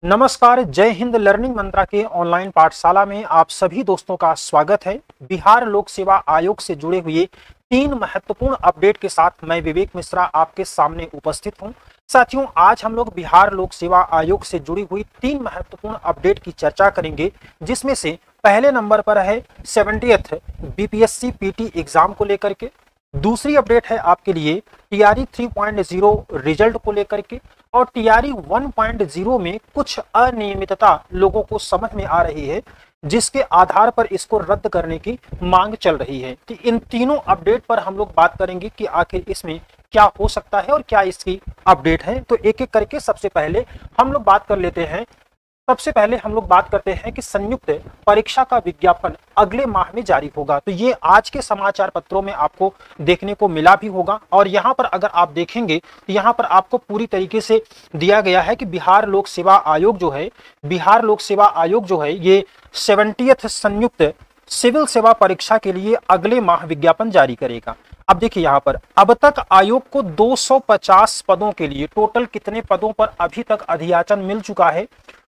नमस्कार, जय हिंद। लर्निंग मंत्रा के ऑनलाइन पाठशाला में आप सभी दोस्तों का स्वागत है। बिहार लोक सेवा आयोग से जुड़े हुए 3 महत्वपूर्ण अपडेट के साथ मैं विवेक मिश्रा आपके सामने उपस्थित हूं। साथियों, आज हम लोग बिहार लोक सेवा आयोग से जुड़ी हुई 3 महत्वपूर्ण अपडेट की चर्चा करेंगे, जिसमें से पहले नंबर पर है 70th बीपीएससी पीटी एग्जाम को लेकर के। दूसरी अपडेट है आपके लिए टीआरई 3.0 रिजल्ट को लेकर के, और टीआरई 1.0 में कुछ अनियमितता लोगों को समझ में आ रही है, जिसके आधार पर इसको रद्द करने की मांग चल रही है। तो इन तीनों अपडेट पर हम लोग बात करेंगे कि आखिर इसमें क्या हो सकता है और क्या इसकी अपडेट है। तो एक एक करके सबसे पहले हम लोग बात कर लेते हैं। सबसे पहले हम लोग बात करते हैं कि संयुक्त परीक्षा का विज्ञापन अगले माह में जारी होगा। तो ये आज के समाचार पत्रों में आपको देखने को मिला भी होगा, और यहाँ पर अगर आप देखेंगे तो यहाँ पर आपको पूरी तरीके से दिया गया है कि बिहार लोक सेवा आयोग जो है ये 70th संयुक्त सिविल सेवा परीक्षा के लिए अगले माह विज्ञापन जारी करेगा। अब देखिए, यहाँ पर अब तक आयोग को 250 पदों के लिए टोटल कितने पदों पर अभी तक अधियाचन मिल चुका है?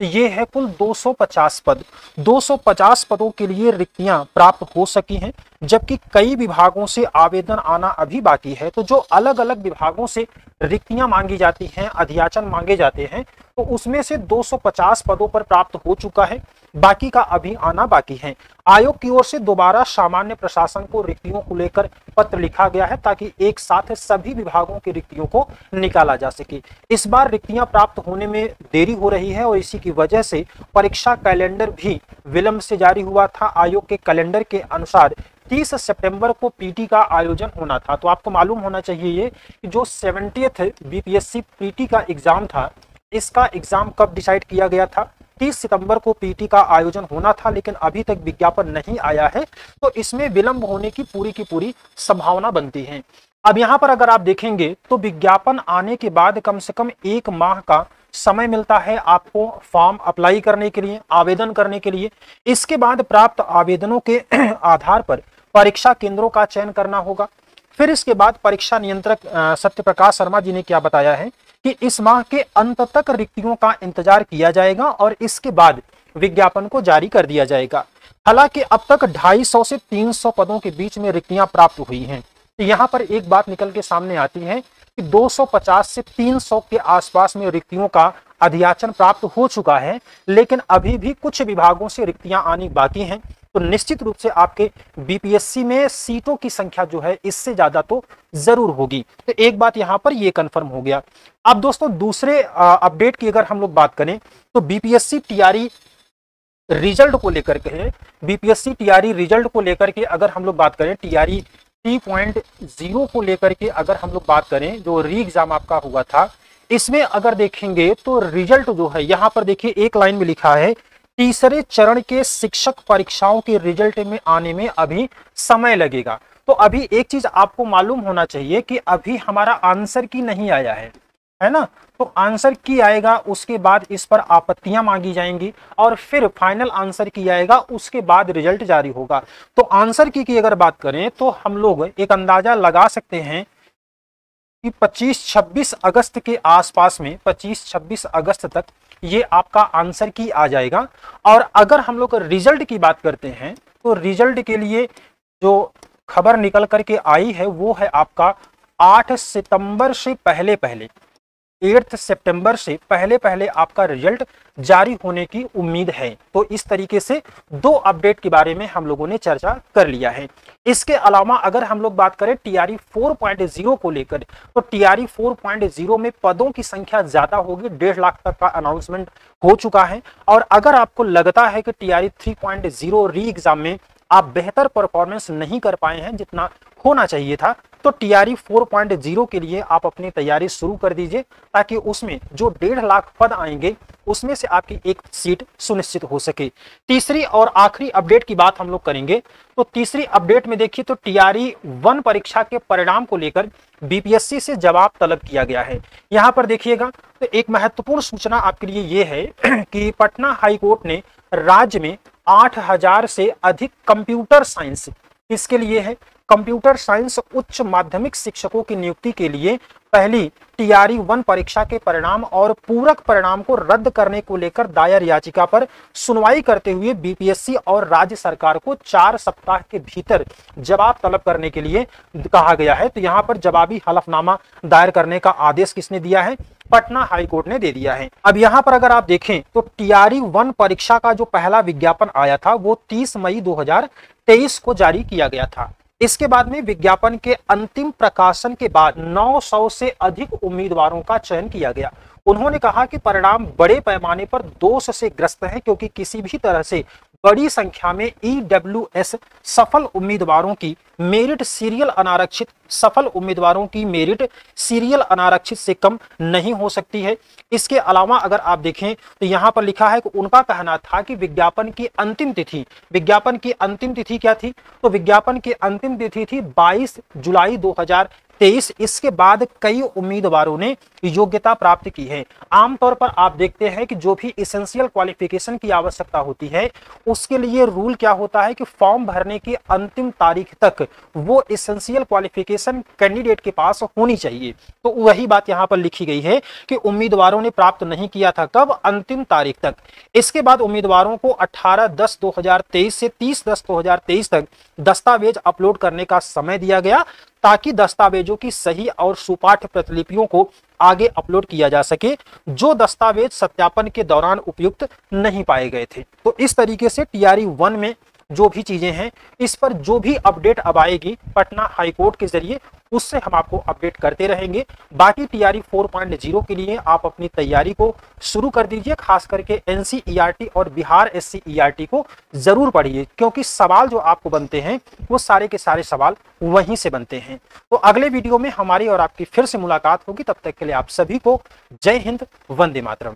ये है कुल 250 पद। 250 पदों के लिए रिक्तियां प्राप्त हो सकी हैं, जबकि कई विभागों से आवेदन आना अभी बाकी है। तो जो अलग अलग विभागों से रिक्तियां मांगी जाती हैं, अधियाचन मांगे जाते हैं, तो उसमें से 250 पदों पर प्राप्त हो चुका है, बाकी का अभी आना बाकी है। आयोग की ओर से दोबारा सामान्य प्रशासन को रिक्तियों को लेकर पत्र लिखा गया है, ताकि एक साथ सभी विभागों की रिक्तियों को निकाला जा सके। इस बार रिक्तियां प्राप्त होने में देरी हो रही है, और इसी की वजह से परीक्षा कैलेंडर भी विलंब से जारी हुआ था। आयोग के कैलेंडर के अनुसार 30 सितंबर को पीटी का आयोजन होना था। तो आपको मालूम होना चाहिए ये कि जो 70th बीपीएससी पीटी का एग्जाम था, इसका एग्जाम कब डिसाइड किया गया था? 30 सितंबर को पीटी का आयोजन होना था, लेकिन अभी तक विज्ञापन नहीं आया है, तो इसमें विलंब होने की पूरी संभावना बनती है। अब यहाँ पर अगर आप देखेंगे तो विज्ञापन आने के बाद कम से कम 1 माह का समय मिलता है आपको फॉर्म अप्लाई करने के लिए, आवेदन करने के लिए। इसके बाद प्राप्त आवेदनों के आधार पर परीक्षा केंद्रों का चयन करना होगा। फिर इसके बाद परीक्षा नियंत्रक सत्यप्रकाश शर्मा जी ने क्या बताया है कि इस माह के अंत तक रिक्तियों का इंतजार किया जाएगा, और इसके बाद विज्ञापन को जारी कर दिया जाएगा। हालांकि अब तक 250 से 300 पदों के बीच में रिक्तियां प्राप्त हुई हैं। तो यहाँ पर एक बात निकल के सामने आती है कि 250 से 300 के आसपास में रिक्तियों का अधियाचन प्राप्त हो चुका है, लेकिन अभी भी कुछ विभागों से रिक्तियां आनी बाकी हैं। तो निश्चित रूप से आपके बीपीएससी में सीटों की संख्या जो है इससे ज्यादा तो जरूर होगी। तो एक बात यहां पर ये कंफर्म हो गया। अब दोस्तों, दूसरे अपडेट की अगर हम लोग बात करें तो बीपीएससी टीआरई रिजल्ट को लेकर के अगर हम लोग बात करें, टीआरई 3.0 को लेकर के अगर हम लोग बात करें, जो री एग्जाम आपका हुआ था, इसमें अगर देखेंगे तो रिजल्ट जो है यहाँ पर देखिए एक लाइन में लिखा है, तीसरे चरण के शिक्षक परीक्षाओं के रिजल्ट में आने में अभी समय लगेगा। तो अभी एक चीज आपको मालूम होना चाहिए कि अभी हमारा आंसर की नहीं आया है ना। तो आंसर की आएगा, उसके बाद इस पर आपत्तियां मांगी जाएंगी, और फिर फाइनल आंसर की आएगा, उसके बाद रिजल्ट जारी होगा। तो आंसर की अगर बात करें तो हम लोग एक अंदाजा लगा सकते हैं कि 25-26 अगस्त के आसपास में, 25-26 अगस्त तक ये आपका आंसर की आ जाएगा। और अगर हम लोग रिजल्ट की बात करते हैं तो रिजल्ट के लिए जो खबर निकल करके आई है वो है आपका 8 सितंबर से पहले 8 सितंबर से पहले आपका रिजल्ट जारी होने की उम्मीद है। तो इस तरीके से 2 अपडेट के बारे में हम लोगों ने चर्चा कर लिया है। इसके अलावा अगर हम लोग बात करें टीआरई 4.0 को लेकर, तो टीआरई 4.0 में पदों की संख्या ज्यादा होगी। 1.5 लाख तक का अनाउंसमेंट हो चुका है। और अगर आपको लगता है कि टीआरई 3.0 री एग्जाम में आप बेहतर परफॉर्मेंस नहीं कर पाए हैं जितना होना चाहिए था, तो टीआरई 4.0 के लिए आप अपनी तैयारी शुरू कर दीजिए, ताकि उसमें जो 1.5 लाख पद आएंगे उसमें से आपकी एक सीट सुनिश्चित हो सके। तीसरी और आखिरी अपडेट की बात हम लोग करेंगे। तो तीसरी अपडेट में देखिए तो टीआरई 1 परीक्षा के परिणाम को लेकर बीपीएससी से जवाब तलब किया गया है। यहाँ पर देखिएगा तो एक महत्वपूर्ण सूचना आपके लिए ये है कि पटना हाईकोर्ट ने राज्य में 8000 से अधिक कंप्यूटर साइंस, इसके लिए है कंप्यूटर साइंस उच्च माध्यमिक शिक्षकों की नियुक्ति के लिए पहली टीआरई 1 परीक्षा के परिणाम और पूरक परिणाम को रद्द करने को लेकर दायर याचिका पर सुनवाई करते हुए बीपीएससी और राज्य सरकार को 4 सप्ताह के भीतर जवाब तलब करने के लिए कहा गया है। तो यहां पर जवाबी हलफनामा दायर करने का आदेश किसने दिया है? पटना हाई कोर्ट ने दे दिया है। अब यहां पर अगर आप देखें तो टीआरई 1 परीक्षा का जो पहला विज्ञापन आया था वो 30 मई 2023 को जारी किया गया था। इसके बाद में विज्ञापन के अंतिम प्रकाशन के बाद 900 से अधिक उम्मीदवारों का चयन किया गया। उन्होंने कहा कि परिणाम बड़े पैमाने पर दोष से ग्रस्त है, क्योंकि किसी भी तरह से बड़ी संख्या में ईडब्ल्यूएस सफल उम्मीदवारों की मेरिट सीरियल अनारक्षित से कम नहीं हो सकती है। इसके अलावा अगर आप देखें तो यहां पर लिखा है कि उनका कहना था कि विज्ञापन की अंतिम तिथि क्या थी? तो विज्ञापन की अंतिम तिथि थी 22 जुलाई 2023। इसके बाद कई उम्मीदवारों ने योग्यता प्राप्त की है। आमतौर पर आप देखते हैं कि जो भी एसेंशियल क्वालिफिकेशन की आवश्यकता होती है उसके लिए रूल क्या होता है कि फॉर्म भरने की अंतिम तारीख तक वो एसेंशियल क्वालिफिकेशन कैंडिडेट के पास होनी चाहिए। तो वही बात यहां पर लिखी गई है कि उम्मीदवारों ने प्राप्त नहीं किया था। कब? अंतिम तारीख तक। इसके बाद उम्मीदवारों को 18/10/2023 से 30/10/2023 तक दस्तावेज अपलोड करने का समय दिया गया, ताकि दस्तावेजों की सही और सुपाठ्य प्रतिलिपियों को आगे अपलोड किया जा सके, जो दस्तावेज सत्यापन के दौरान उपयुक्त नहीं पाए गए थे। तो इस तरीके से टीआरई 1 में जो भी चीजें हैं, इस पर जो भी अपडेट अब आएगी पटना हाईकोर्ट के जरिए, उससे हम आपको अपडेट करते रहेंगे। बाकी टीआरई 4.0 के लिए आप अपनी तैयारी को शुरू कर दीजिए। खास करके एनसीईआरटी और बिहार एससीईआरटी को जरूर पढ़िए, क्योंकि सवाल जो आपको बनते हैं वो सारे के सारे सवाल वहीं से बनते हैं। तो अगले वीडियो में हमारी और आपकी फिर से मुलाकात होगी। तब तक के लिए आप सभी को जय हिंद, वंदे मातरम।